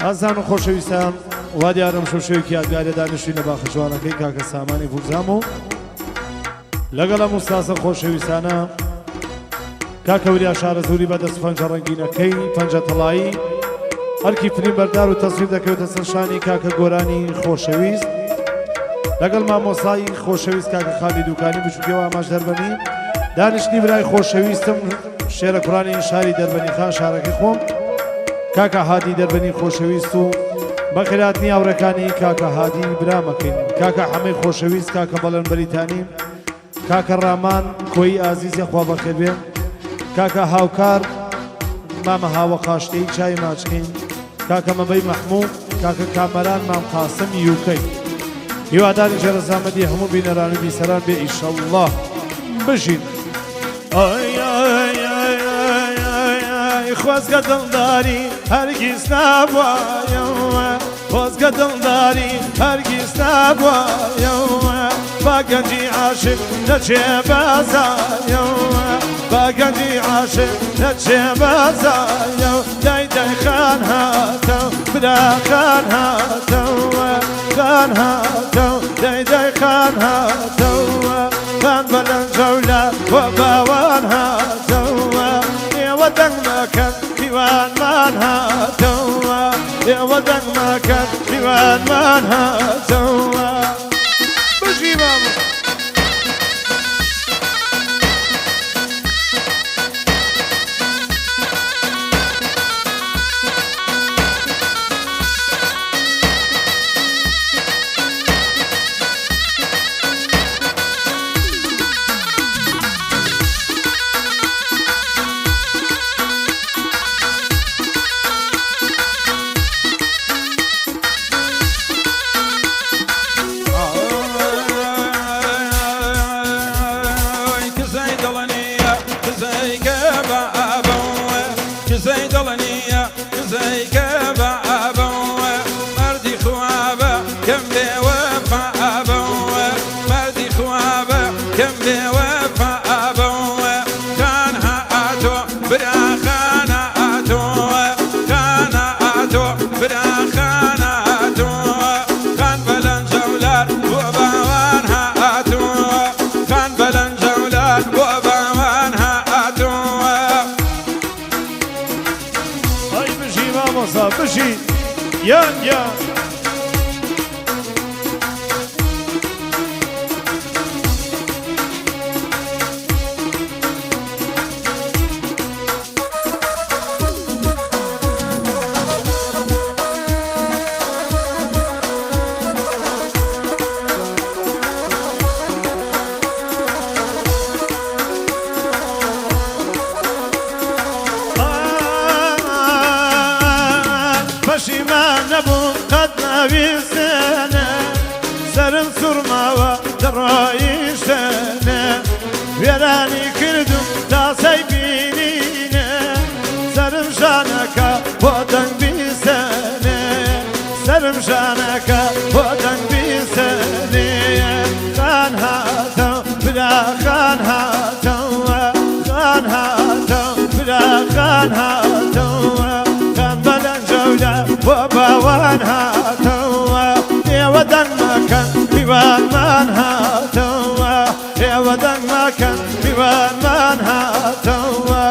ئازان و خۆشەویستان وا دیارم شەوشەوێکی یادگارە دانیشتوینە باخەجوانەکەی کاکە سامانی پورزام و لەگەڵ ئەم ئوستازە خۆشەویستانە کاکە وریا شارەزووری بەدەست پەنجە ڕەنگینەکەی پەنجە تەڵایی هەرکی فلیم بەردار و تەسویر دەکەوێتە سەر شانی کاکە گۆرانی خۆشەویست لەگەڵ مامۆسایی خۆشەویست کاکە خالی دوکانی بچووکەوە ئاماژ دەربەنی دانیشتنی برای خۆشەویستم شێرە کوڕانی شاری دەربەنی خان شارەکەی خۆم کاکە هادی دەربەنی خۆشەویست و بەخێراتنی هاوڕەکانی کاکە هادی برامەکەین کاکە حەمەی خۆشەویست کاکە بەڵەن بەریتانی کاکە ڕامان کۆی ئازیزی خوا بەخێر بێ کاکە هاوکار مامە هاوە قاشتەی چای ماچکەین کاکە مەبەی مەحموود کاکە کامەران مام قاسم یوکەی هیواداری جەرەزامەدی هەموو بینەران و بیسەران بێ ئیشەڵڵاه بژین خۆزگە دڵداری هەرگیز نابوایەوە خۆزگە دڵداری هەرگیز نابوایەوە با گەنجی عاشق نەچێ بازایەوە با گەنجی عاشق نەچێ بازایەوە دای دای خان هاتەو برا خان هاتەوە خان هاتەو دای دای خان هاتەوە خان بەلەنجەولە وە باوان هاتەوە ئێوە دەنگ مەکەن دیوانمان هاتەوە ئێوە دەنگ مەکەن دیوانمان هاتەوە بژی مامە بژی یان یان ویستنه سرم سرماوە دڕۆیشتنە وێرانی کردم تاسەی بینینە سرم شانەکە بۆ دەنگ بیستنێ سرم شانەکە بۆ دەنگ بیستنێ خان هاتەو برا خان هاتەوە خان هاتەو برا خان هاتەوە خان بەلەنجەولە بۆ باوان هاتەوە ئێوە دەنگ مەکەن میوانمان هاتەوە ئێوە دەنگ مەکەن میوانمان هاتەوە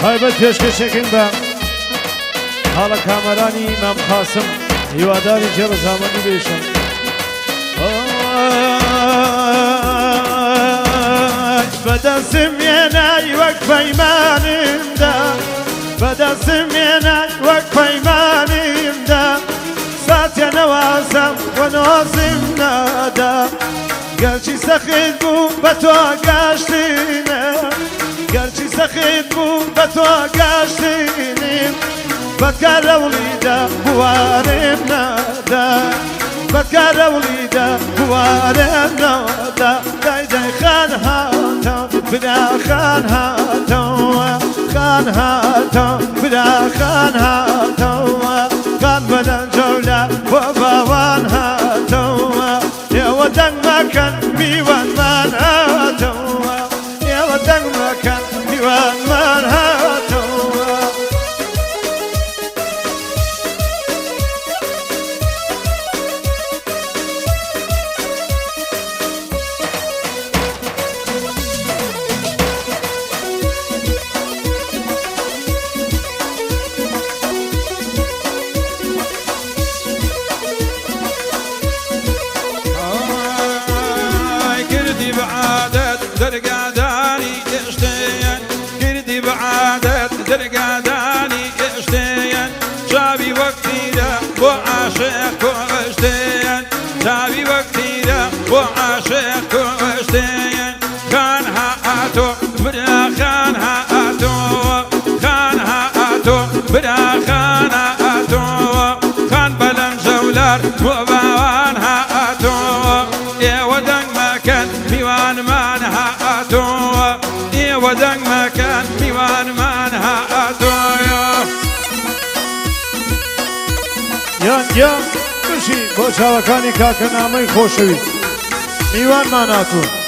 تایبەت پێشکەشێکین بە حاڵە کامەرانی مام قاسم هیواداری جێڕە زامەنی بێشن بەدەستم هێنای وەک پەیمانمدا بەدەستم هێنای وەک پەیمانمدا ساتێ نەوازم وە نۆزم نادا گەرچی سەخت بوو بە تۆ گاشتینە گەرچی سەخت بوو بە تۆ گاشتینیم بەدکارە وڵیدا بوارم نادا بەدکارە وڵیدا بوارم نادا دای دای خان هاتە برا خان هاتەوە خان هاتە برا خان هاتەوە خان بەلەنجەولە بۆ باوان هاتەوە ئێوە دەنگ مەکەن میوانمان هاتەوە ئێوە دەنگ مەکەن میوانمان هاتەوە دەرگادانی گەشتیان کردی بە عادەت دەرگادانی گەشتیان چاوی وەکتیرە بۆ عاشق کۆشتیان چاوی وەکتیرە بۆ عاشق کۆشتیان خان هاتۆ برا خان هاتۆ خان هاتۆ برا خان هاتۆ خان بەلەم جەولار بۆ باوان هاتۆ ئێوە دەنگ مەکەن میوانمان هاتۆوە ئێوە دەنگ مەکەن میوانمان هاتۆیە یان یان بشی بۆ چاوەکانی کاکە نامەی خۆشەویست میوانمان هاتووە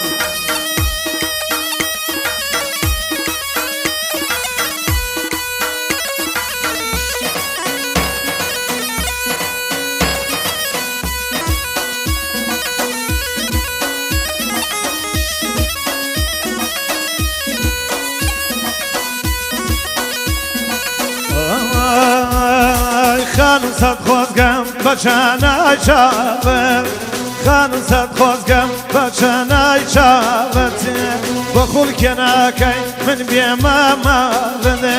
خانم سەد خۆزگەم بە چانای چاوت خانم سەد خۆزگەم بە چانای چاوت بە خوڵکێ ناکەی من بێمە ماڵێ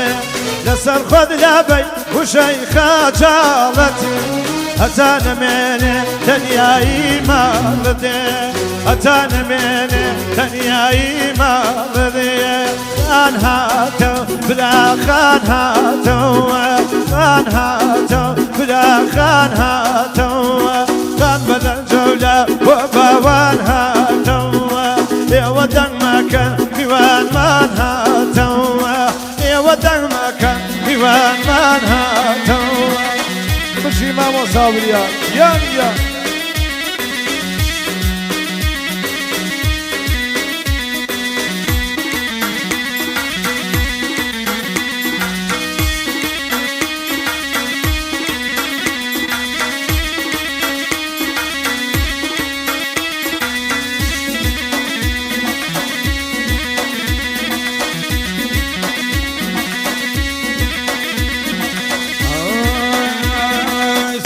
لەسەر خۆت لابەی وشەی خاجاڵەت هەتا نەمێنێ تەنیایی ماڵدێ هەتا نەمێنێ تەنیایی ماڵدێ خان هاتە برا خان هاتەوە خان هاتە برا خان هاتەوە خان بەلەنجەولە بۆ باوان هاتەوە ئێوە دەنگ مەکەن میوانمان هاتەوە ئێوە دەنگ مەکەن میوانمان هاتەوە بشی مامۆستا بریان یان یان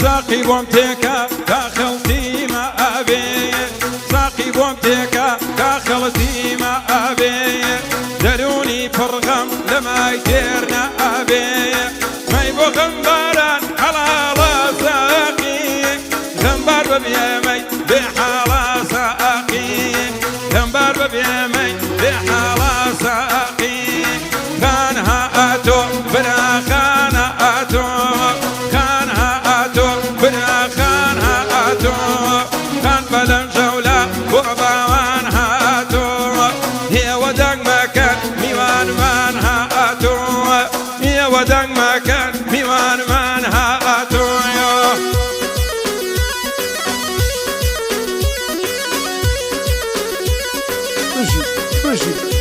ساقی بۆم تێکە تا خەڵتیمە ئەبێ ساقی بۆم تێکە تا خەڵتیمە ئەبێ دەرونی پڕغەم لە مای تێرنە ئەبێ مەی بۆ غەمباران حەڵاڵە ساقی غەمبار بەبێمەی بێ حاڵە ساقی غەمبار بەبێمەی بێ حاڵە ساقی خان هاتۆ برا خان هاتۆ خان هاتۆ برا خان هاتۆ خان بەلەم جەولە بۆ باوان هاتۆ ئێوە دەنگ مەکەن میوانمان هاتۆ ئێوە دەنگ مەکەن میوانمان هاتۆ بشی